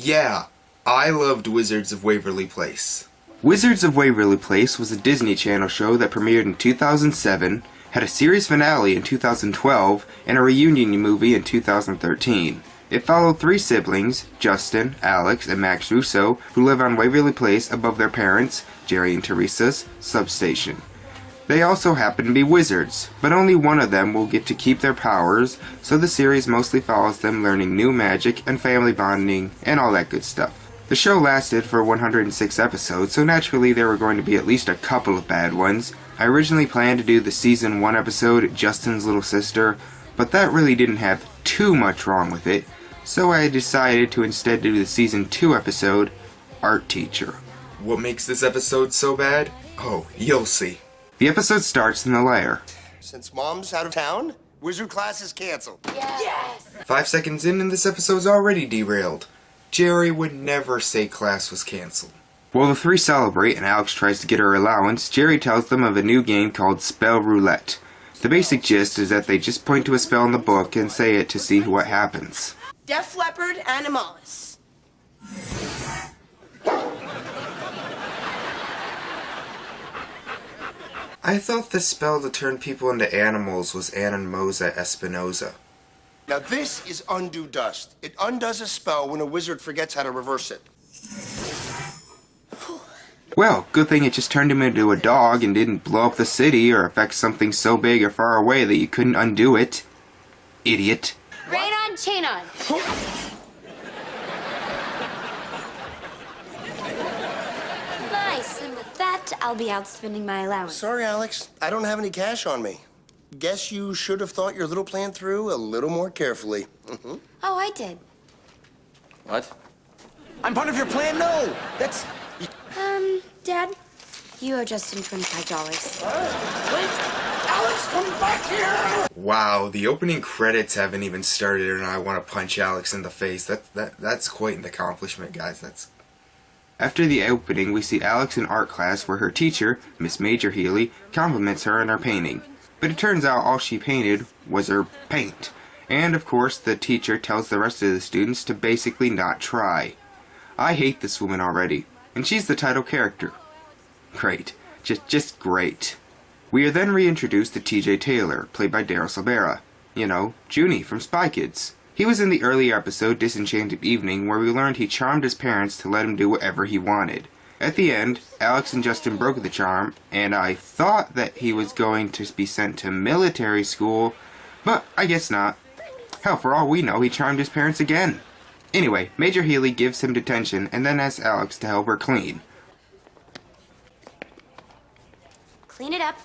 Yeah, I loved Wizards of Waverly Place. Wizards of Waverly Place was a Disney Channel show that premiered in 2007, had a series finale in 2012, and a reunion movie in 2013. It followed three siblings, Justin, Alex, and Max Russo, who live on Waverly Place above their parents, Jerry and Teresa's, substation. They also happen to be wizards, but only one of them will get to keep their powers, so the series mostly follows them learning new magic and family bonding and all that good stuff. The show lasted for 106 episodes, so naturally there were going to be at least a couple of bad ones. I originally planned to do the season 1 episode, Justin's Little Sister, but that really didn't have too much wrong with it, so I decided to instead do the season 2 episode, Art Teacher. What makes this episode so bad? Oh, you'll see. The episode starts in the lair. Since Mom's out of town, wizard class is canceled. Yes! 5 seconds in and this episode's already derailed. Jerry would never say class was canceled. While the three celebrate and Alex tries to get her allowance, Jerry tells them of a new game called Spell Roulette. The basic gist is that they just point to a spell in the book and say it to see what happens. Def Leppard Animalis. I thought the spell to turn people into animals was Animosa Espinosa. Now this is undo dust. It undoes a spell when a wizard forgets how to reverse it. Well, good thing it just turned him into a dog and didn't blow up the city or affect something so big or far away that you couldn't undo it. Idiot. Rain on, chain on. Nice, and with that, I'll be out spending my allowance. Sorry, Alex. I don't have any cash on me. Guess you should have thought your little plan through a little more carefully. Oh, I did. What? I'm part of your plan? No! That's... Dad, you owe Justin $25. Alex, come back here! Wow, the opening credits haven't even started and I want to punch Alex in the face. That's quite an accomplishment, guys. After the opening, we see Alex in art class where her teacher, Miss Major Healy, compliments her on her painting. But it turns out all she painted was her paint. And of course, the teacher tells the rest of the students to basically not try. I hate this woman already, and she's the title character. Great. Just great. We are then reintroduced to T.J. Taylor, played by Daryl Sabera. You know, Junie from Spy Kids. He was in the earlier episode Disenchanted Evening where we learned he charmed his parents to let him do whatever he wanted. At the end, Alex and Justin broke the charm, and I thought that he was going to be sent to military school, but I guess not. Hell, for all we know, he charmed his parents again. Anyway, Major Healy gives him detention and then asks Alex to help her clean. Clean it up.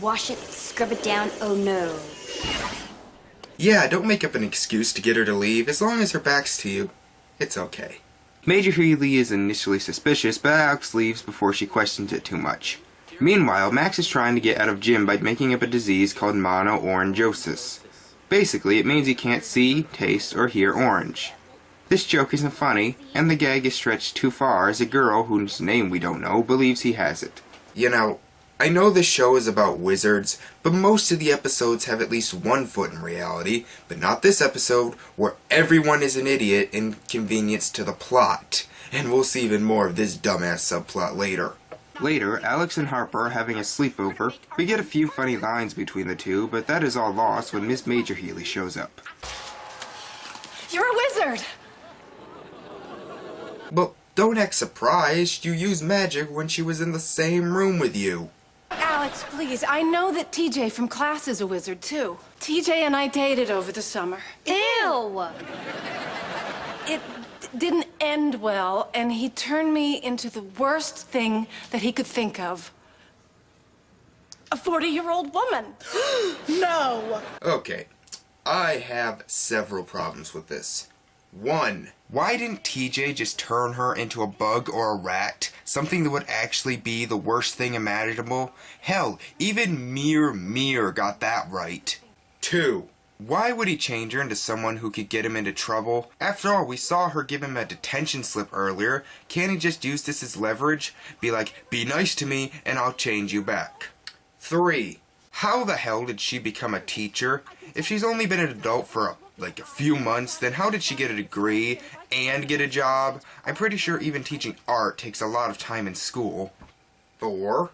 Wash it, scrub it down, oh no. Yeah, don't make up an excuse to get her to leave. As long as her back's to you, it's okay. Major Healy is initially suspicious, but Alex leaves before she questions it too much. Meanwhile, Max is trying to get out of gym by making up a disease called mono-orangosis. Basically, it means he can't see, taste, or hear orange. This joke isn't funny, and the gag is stretched too far as a girl, whose name we don't know, believes he has it. You know, I know this show is about wizards, but most of the episodes have at least one foot in reality, but not this episode, where everyone is an idiot inconvenienced to the plot. And we'll see even more of this dumbass subplot later. Later, Alex and Harper are having a sleepover. We get a few funny lines between the two, but that is all lost when Miss Major Healy shows up. You're a wizard! But don't act surprised, you used magic when she was in the same room with you. Alex, please, I know that TJ from class is a wizard, too. TJ and I dated over the summer. Ew! It didn't end well, and he turned me into the worst thing that he could think of. A 40-year-old woman. No! Okay, I have several problems with this. 1. Why didn't TJ just turn her into a bug or a rat? Something that would actually be the worst thing imaginable? Hell, even Mir got that right. 2. Why would he change her into someone who could get him into trouble? After all, we saw her give him a detention slip earlier. Can't he just use this as leverage? Be like, be nice to me and I'll change you back. 3. How the hell did she become a teacher? If she's only been an adult for a like a few months, then how did she get a degree and get a job? I'm pretty sure even teaching art takes a lot of time in school. 4.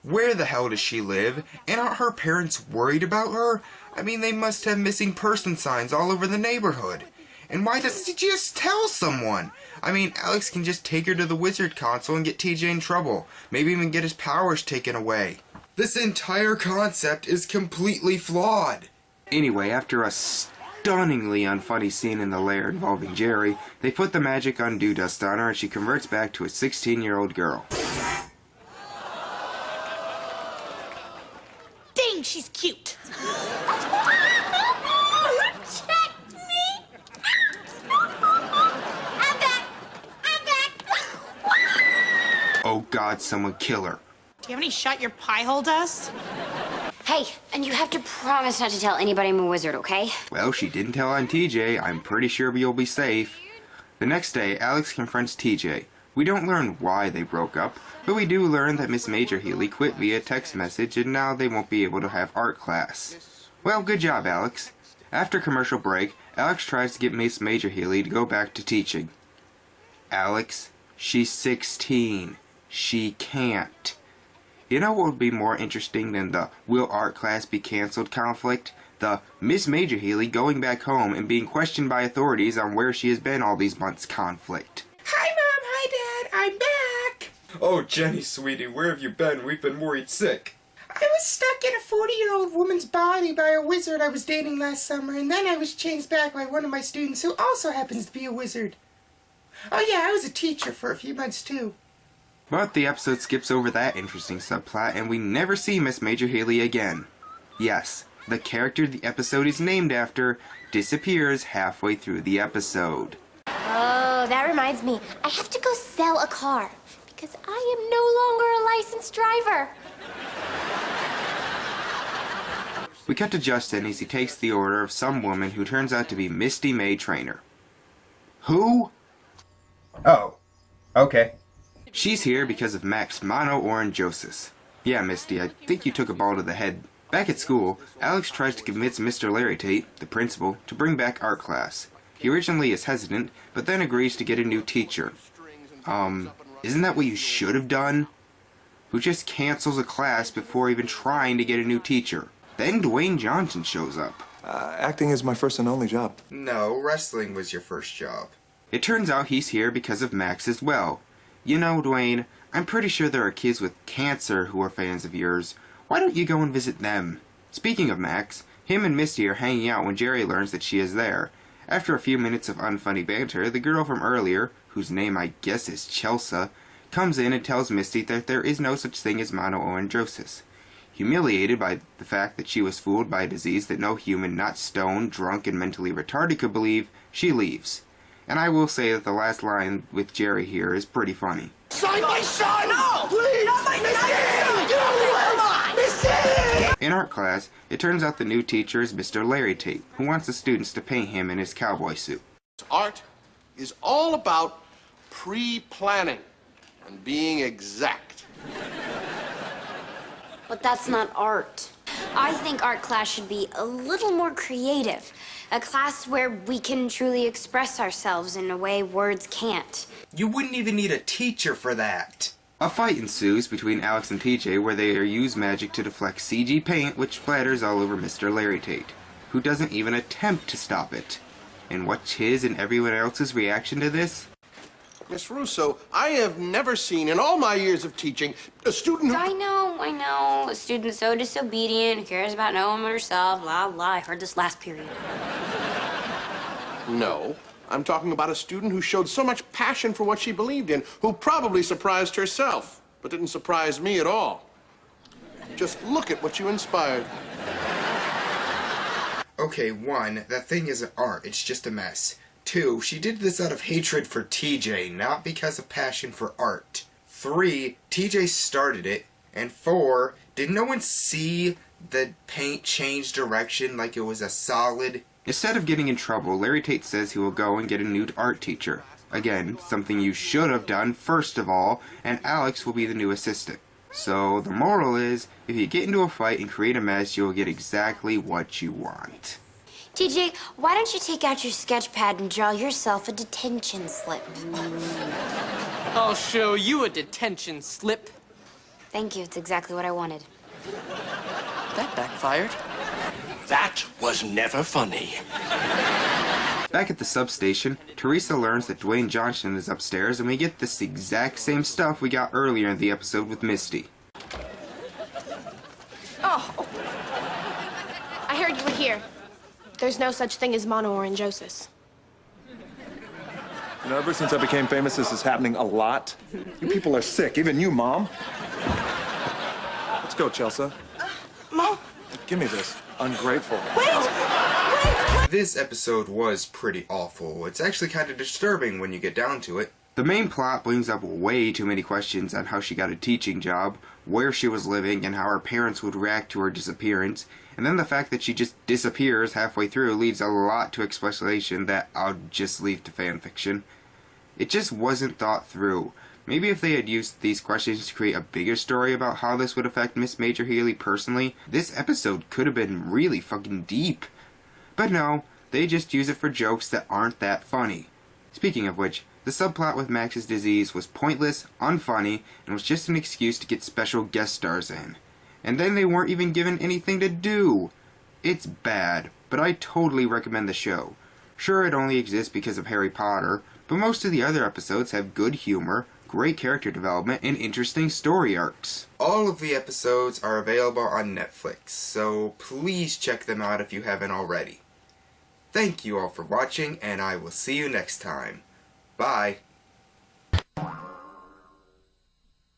Where the hell does she live? And aren't her parents worried about her? I mean, they must have missing person signs all over the neighborhood. And why doesn't she just tell someone? I mean, Alex can just take her to the wizard console and get TJ in trouble. Maybe even get his powers taken away. This entire concept is completely flawed. Anyway, after a stunningly unfunny scene in the lair involving Jerry, they put the magic undo dust on her and she converts back to a 16-year-old girl. Dang, she's cute. Check me! I'm back! I'm back! Oh God, someone kill her. Do you have any shot your pie hole dust? Hey, and you have to promise not to tell anybody I'm a wizard, okay? Well, she didn't tell on TJ. I'm pretty sure you'll be safe. The next day, Alex confronts TJ. We don't learn why they broke up, but we do learn that Miss Major Healy quit via text message and now they won't be able to have art class. Well, good job, Alex. After commercial break, Alex tries to get Miss Major Healy to go back to teaching. Alex, she's 16. She can't. You know what would be more interesting than the will art class be cancelled conflict? The Miss Major Healy going back home and being questioned by authorities on where she has been all these months conflict. Hi, Mom. Hi, Dad. I'm back. Oh, Jenny, sweetie, where have you been? We've been worried sick. I was stuck in a 40-year-old woman's body by a wizard I was dating last summer, and then I was changed back by one of my students who also happens to be a wizard. Oh, yeah, I was a teacher for a few months, too. But the episode skips over that interesting subplot and we never see Miss Major Healy again. Yes, the character the episode is named after disappears halfway through the episode. Oh, that reminds me. I have to go sell a car because I am no longer a licensed driver. We cut to Justin as he takes the order of some woman who turns out to be Misty May Trainer. Who? Oh, okay. She's here because of Mac's mono-orangosis. Yeah, Misty, I think you took a ball to the head. Back at school, Alex tries to convince Mr. Larry Tate, the principal, to bring back art class. He originally is hesitant, but then agrees to get a new teacher. Isn't that what you should have done? Who just cancels a class before even trying to get a new teacher? Then Dwayne Johnson shows up. Acting is my first and only job. No, wrestling was your first job. It turns out he's here because of Max as well. You know, Dwayne, I'm pretty sure there are kids with cancer who are fans of yours. Why don't you go and visit them? Speaking of Max, him and Misty are hanging out when Jerry learns that she is there. After a few minutes of unfunny banter, the girl from earlier, whose name I guess is Chelsea, comes in and tells Misty that there is no such thing as mono-orangosis. Humiliated by the fact that she was fooled by a disease that no human not stoned, drunk, and mentally retarded could believe, she leaves. And I will say that the last line with Jerry here is pretty funny. Sign my son! No! Please! Not my son! Come on! Missy! In art class, it turns out the new teacher is Mr. Larry Tate, who wants the students to paint him in his cowboy suit. Art is all about pre-planning and being exact. But that's not art. I think art class should be a little more creative. A class where we can truly express ourselves in a way words can't. You wouldn't even need a teacher for that. A fight ensues between Alex and TJ where they use magic to deflect CG paint which splatters all over Mr. Larry Tate, who doesn't even attempt to stop it. And what's his and everyone else's reaction to this? Miss Russo, I have never seen in all my years of teaching a student who... I know. A student so disobedient, who cares about no one but herself, blah, blah. I heard this last period. No, I'm talking about a student who showed so much passion for what she believed in, who probably surprised herself, but didn't surprise me at all. Just look at what you inspired. Okay, 1, that thing isn't art, it's just a mess. 2, she did this out of hatred for TJ, not because of passion for art. 3, TJ started it. And 4, did no one see the paint change direction like it was a solid? Instead of getting in trouble, Larry Tate says he will go and get a new art teacher. Again, something you should have done first of all, and Alex will be the new assistant. So the moral is, if you get into a fight and create a mess, you'll get exactly what you want. TJ, why don't you take out your sketch pad and draw yourself a detention slip? I'll show you a detention slip. Thank you, it's exactly what I wanted. That backfired. That was never funny. Back at the substation, Teresa learns that Dwayne Johnson is upstairs, and we get this exact same stuff we got earlier in the episode with Misty. Oh. I heard you were here. There's no such thing as monoorangeosis. You know, ever since I became famous, this is happening a lot. You people are sick, even you, Mom. Let's go, Chelsea. Mom? Give me this. Ungrateful. This episode was pretty awful. It's actually kind of disturbing when you get down to it. The main plot brings up way too many questions on how she got a teaching job, where she was living, and how her parents would react to her disappearance. And then the fact that she just disappears halfway through leaves a lot to speculation that I'll just leave to fanfiction. It just wasn't thought through. Maybe if they had used these questions to create a bigger story about how this would affect Miss Major Healy personally, this episode could have been really fucking deep. But no, they just use it for jokes that aren't that funny. Speaking of which, the subplot with Max's disease was pointless, unfunny, and was just an excuse to get special guest stars in. And then they weren't even given anything to do. It's bad, but I totally recommend the show. Sure, it only exists because of Harry Potter, but most of the other episodes have good humor, great character development, and interesting story arcs. All of the episodes are available on Netflix, so please check them out if you haven't already. Thank you all for watching, and I will see you next time. Bye.